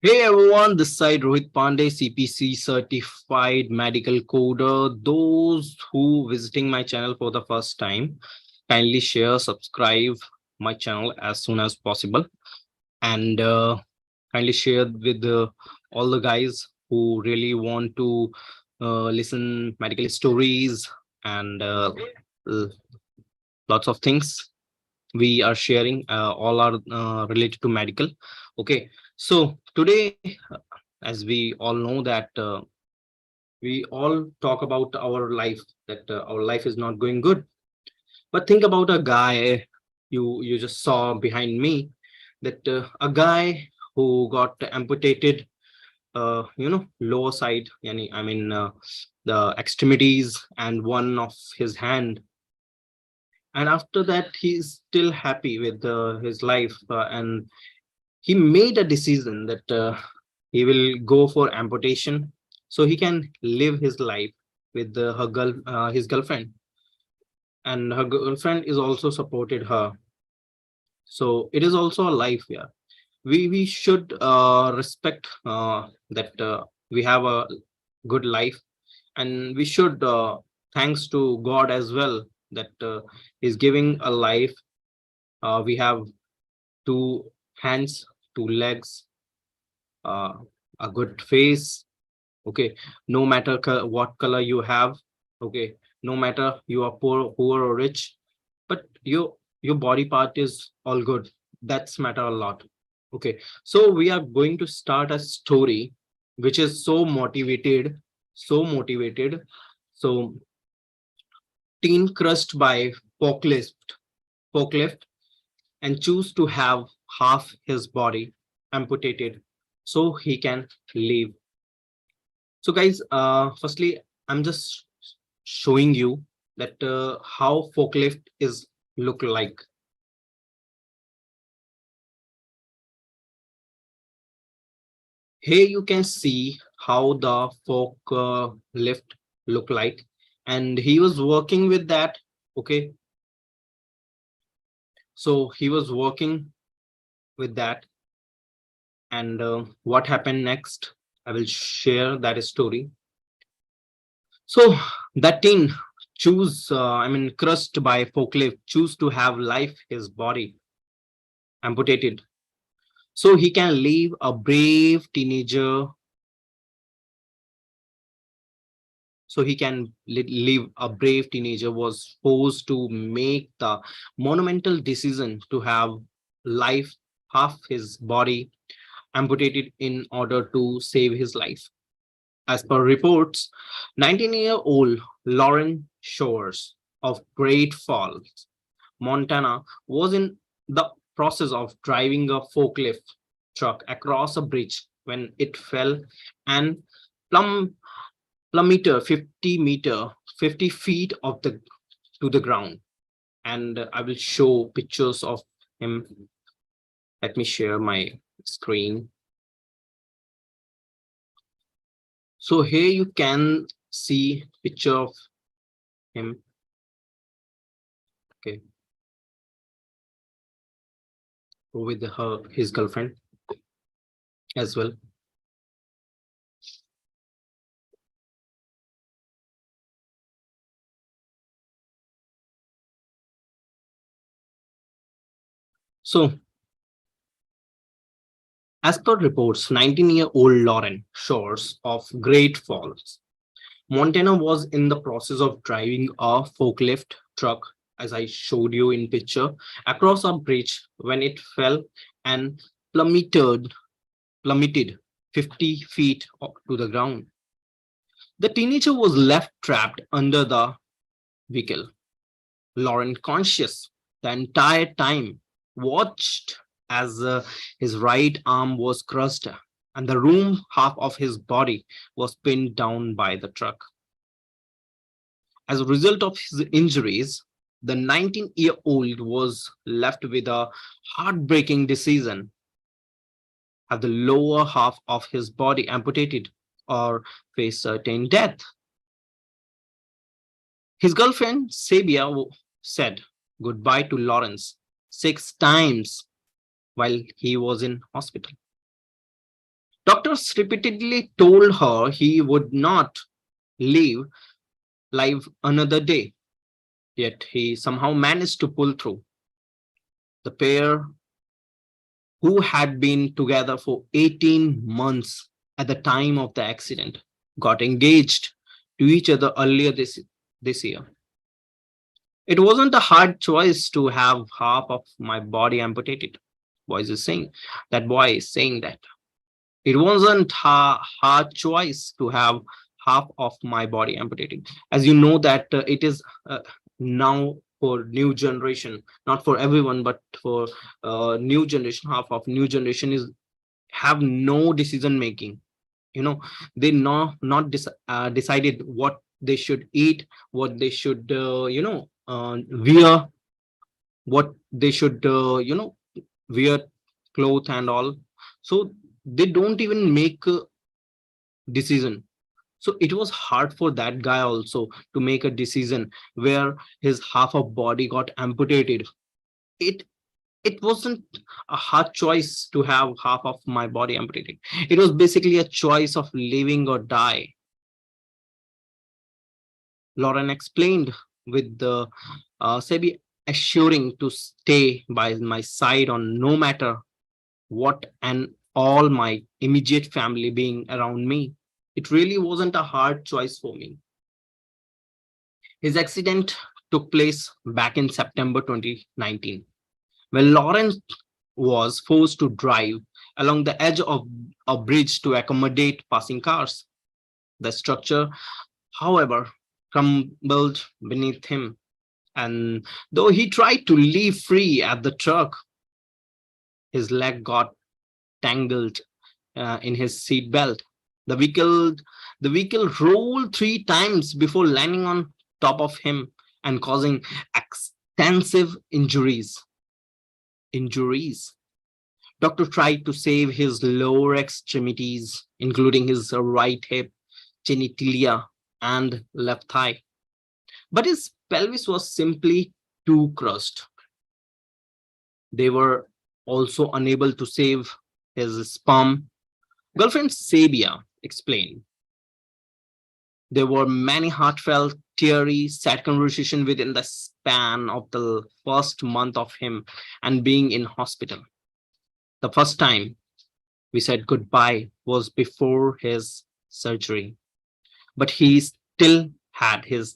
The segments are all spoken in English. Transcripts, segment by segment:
Hey everyone, this side Rohit Pandey, CPC certified medical coder. Those who visiting my channel for the first time, kindly share, subscribe my channel as soon as possible, and kindly share with all the guys who really want to listen medical stories and l- lots of things we are sharing. All are related to medical. Okay, so today, as we all know that we all talk about our life, that our life is not going good, but think about a guy you just saw behind me, that a guy who got amputated, lower side, the extremities and one of his hand, and after that he's still happy with his life, and he made a decision that he will go for amputation so he can live his life with his girlfriend, and her girlfriend is also supported her. So it is also a life. Yeah, we should respect that we have a good life, and we should thanks to God as well, that is giving a life. We have two hands, two legs, uh, a good face. Okay, no matter what color you have. Okay, no matter you are poor or rich, but your body part is all good. That's matter a lot. Okay, so we are going to start a story which is so motivated. So teen crushed by forklift and choose to have half his body amputated so he can live. So guys, firstly, I'm just showing you that how forklift is look like. Here you can see how the forklift look like, and he was working with that. Okay, so he was working with that, and what happened next? I will share that story. So that teen crushed by forklift, choose to have life his body amputated so he can live a brave teenager, live a brave teenager was forced to make the monumental decision to have life half his body amputated in order to save his life. As per reports, 19-year-old Lauren Shores of Great Falls, Montana, was in the process of driving a forklift truck across a bridge when it fell and plum plummeter 50 feet of the to the ground. And I will show pictures of him. Let me share my screen. So here you can see picture of him. Okay, with his girlfriend as well. So as per reports, 19-year-old Lauren Shores of Great Falls, Montana was in the process of driving a forklift truck, as I showed you in picture, across a bridge when it fell and plummeted plummeted 50 feet to the ground. The teenager was left trapped under the vehicle. Lauren, conscious the entire time, watched as his right arm was crushed and the room half of his body was pinned down by the truck. As a result of his injuries, the 19-year-old was left with a heartbreaking decision: have the lower half of his body amputated or face certain death. His girlfriend, Sabia, said goodbye to Lawrence 6 times while he was in hospital. Doctors repeatedly told her he would not live live another day, yet he somehow managed to pull through. The pair, who had been together for 18 months at the time of the accident, got engaged to each other earlier this year. It wasn't a hard choice to have half of my body amputated. Boys is saying that boy is saying that. It wasn't a hard choice to have half of my body amputated. As you know that it is now for new generation, not for everyone, but for new generation. Half of new generation is have no decision making. You know, they not decided what they should eat, what they should wear, what they should wear clothes and all. So they don't even make a decision. So it was hard for that guy also to make a decision where his half of body got amputated. It it wasn't a hard choice to have half of my body amputated. It was basically a choice of living or die. Lauren explained, with the Sebi assuring to stay by my side on no matter what, and all my immediate family being around me. It really wasn't a hard choice for me. His accident took place back in September 2019, when Lawrence was forced to drive along the edge of a bridge to accommodate passing cars. The structure, however, crumbled beneath him, and though he tried to leave free at the truck, his leg got tangled in his seat belt. The vehicle, the vehicle rolled 3 times before landing on top of him and causing extensive injuries. Injuries. Doctor tried to save his lower extremities, including his right hip, genitalia, and left thigh, but his pelvis was simply too crushed. They were also unable to save his sperm. Girlfriend Sabia explained, there were many heartfelt, teary, sad conversations within the span of the first month of him and being in hospital. The first time we said goodbye was before his surgery, but he still had his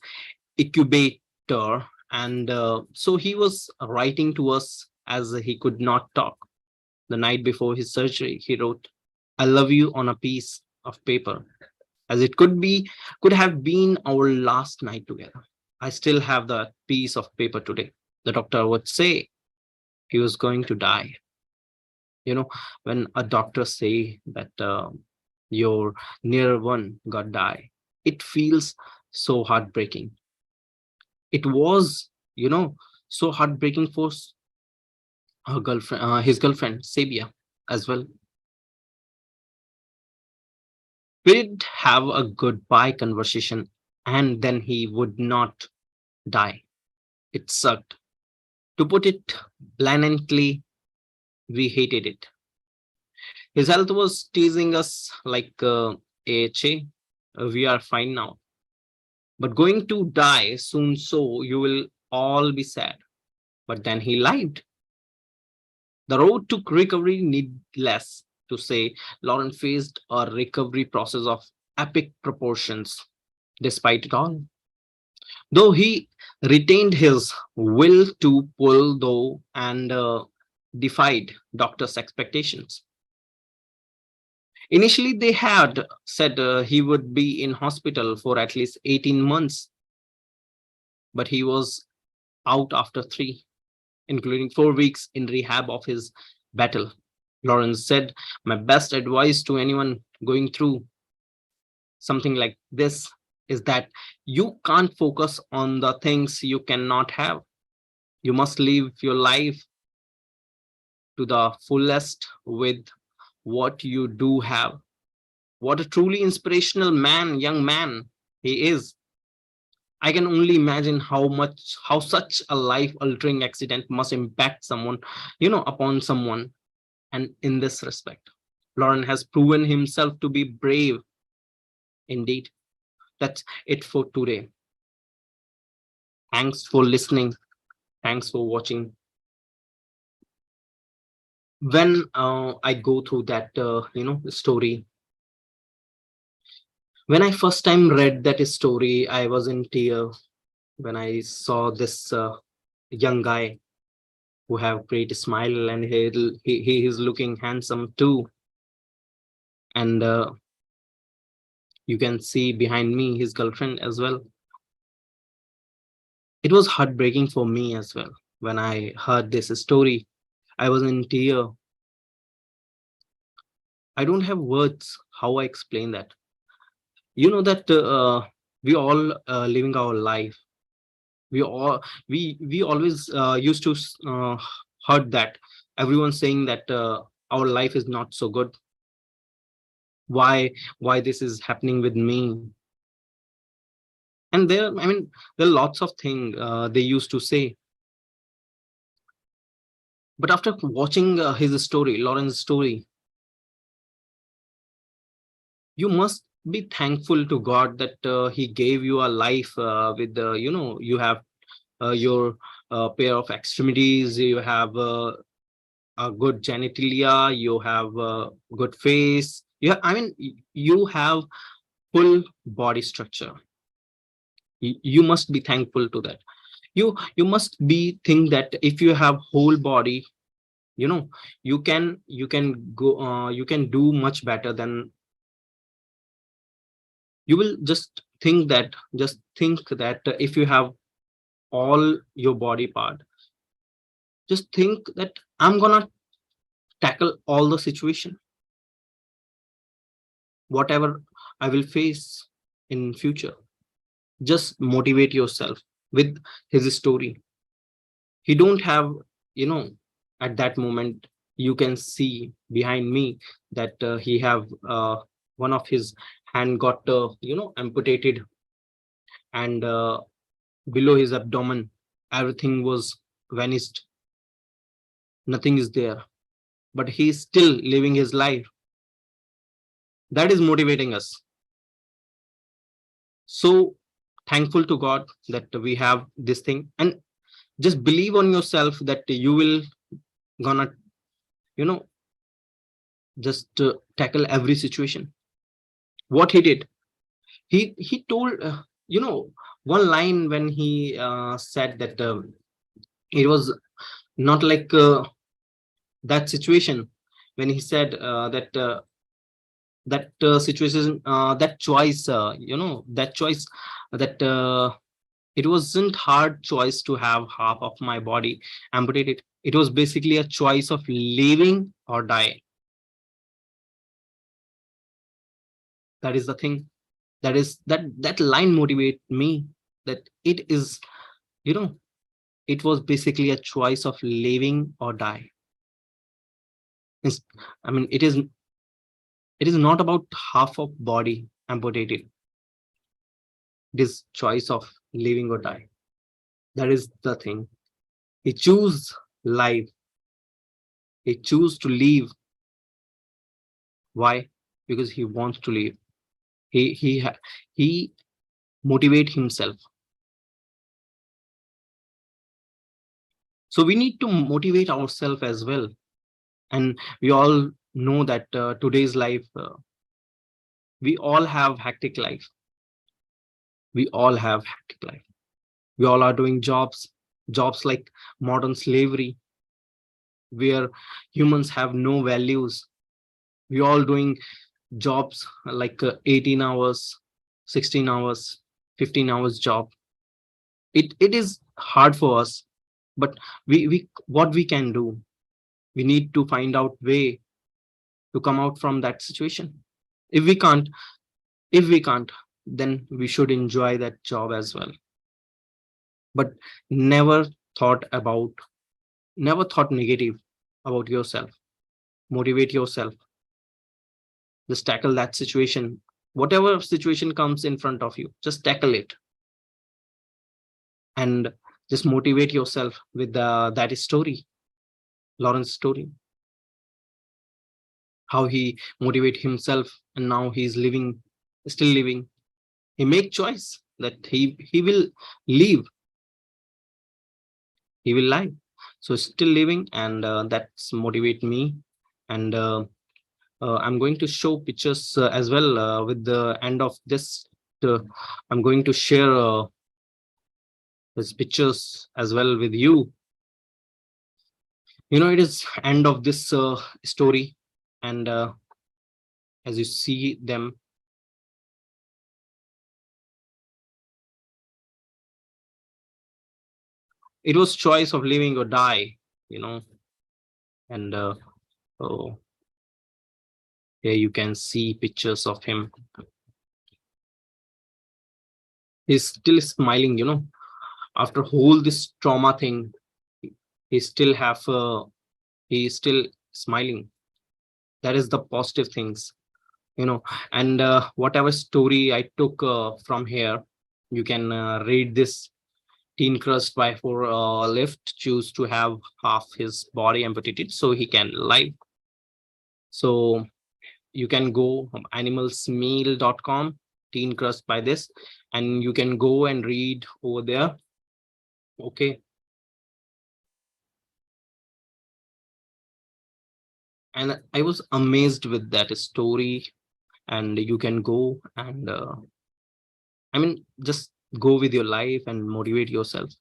incubator, and so he was writing to us as he could not talk. The night before his surgery, he wrote, "I love you" on a piece of paper, as it could have been our last night together. I still have that piece of paper today. The doctor would say he was going to die. You know, when a doctor say that your near one got die, it feels so heartbreaking. It was, so heartbreaking for her girlfriend, his girlfriend Sabia as well. We did have a goodbye conversation, and then he would not die. It sucked. To put it blandly, we hated it. His health was teasing us like AHA. We are fine now, but going to die soon, so you will all be sad. But then he lived. The road to recovery, needless to say, Lauren faced a recovery process of epic proportions. Despite it all, though he retained his will to pull though and defied doctors' expectations. Initially, they had said he would be in hospital for at least 18 months, but he was out after 3, including 4 weeks in rehab of his battle. Lawrence said, my best advice to anyone going through something like this is that you can't focus on the things you cannot have. You must live your life to the fullest with what you do have. What a truly inspirational young man he is. I can only imagine how such a life altering accident must impact someone, upon someone, and in this respect. Lauren has proven himself to be brave indeed. That's it for today. Thanks for listening. Thanks for watching. When I go through that, story, when I first time read that story, I was in tears when I saw this young guy who have great smile, and he is looking handsome too. And you can see behind me his girlfriend as well. It was heartbreaking for me as well. When I heard this story, I was in tear. I don't have words how I explain that. You know that we all living our life. We all we always used to heard that everyone saying that our life is not so good. Why this is happening with me? And there, I mean, there are lots of things they used to say. But after watching his story, Lauren's story, you must be thankful to God that he gave you a life with you have your pair of extremities, you have a good genitalia, you have a good face, I mean, you have full body structure. You must be thankful to that. You must be think that if you have whole body, you know, you can go you can do much better than. You will just think that if you have all your body part, just think that I'm gonna tackle all the situation, whatever I will face in future. Just motivate yourself with his story. He don't have, you know, at that moment, you can see behind me that he have one of his hand got amputated, and below his abdomen everything was vanished, nothing is there, but he's still living his life. That is motivating us. So thankful to God that we have this thing, and just believe on yourself that you will gonna, you know, just tackle every situation. What he did, he told one line when he said that it was not like that situation, when he said that situation, that choice, that choice, that it wasn't hard choice to have half of my body amputated. It was basically a choice of living or die. That is the thing. That line motivate me, that it is, you know, it was basically a choice of living or die. It's- I mean, it is not about half of body amputated. It is choice of living or die. That is the thing. He choose life. He choose to live. Why? Because he wants to live. He motivate himself. So we need to motivate ourselves as well. And we all know that today's life, we all have hectic life. We all have hectic life. We all are doing jobs like modern slavery, where humans have no values. We all doing jobs like 18 hours, 16 hours, 15 hours job. It is hard for us, but we what we can do, we need to find out way to come out from that situation. If we can't, then we should enjoy that job as well. But never thought about, never thought negative about yourself. Motivate yourself. Just tackle that situation. Whatever situation comes in front of you, just tackle it, and just motivate yourself with that story, Lawrence story. how he motivate himself, and now he's living, still living. He make choice that he will live, he will live, so still living, and that's motivate me. And I'm going to show pictures as well with the end of this. I'm going to share these pictures as well with you. It is end of this story, and as you see them, it was choice of living or die, you know. And oh, here you can see pictures of him. He's still smiling, after whole this trauma thing. He still have he is still smiling. That is the positive things, and whatever story I took from here, you can read this. Teen crushed by for lift choose to have half his body amputated so he can live. So you can go animalsmeal.com, teen crushed by this, and you can go and read over there. Okay. And I was amazed with that story, and you can go and just go with your life and motivate yourself.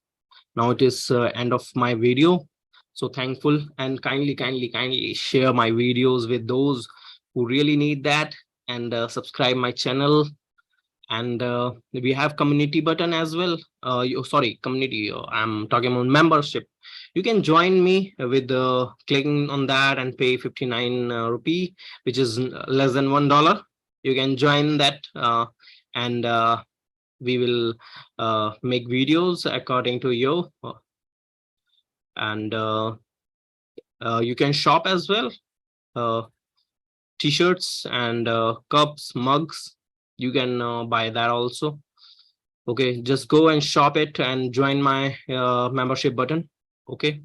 Now it is end of my video. So thankful, and kindly share my videos with those who really need that, and subscribe my channel. And we have community button as well. Sorry, community, I'm talking about membership. You can join me with clicking on that and pay 59 rupee, which is less than $1. You can join that, and we will make videos according to you. And you can shop as well, uh, t-shirts and cups, mugs. You can buy that also. Okay, just go and shop it and join my membership button. Okay.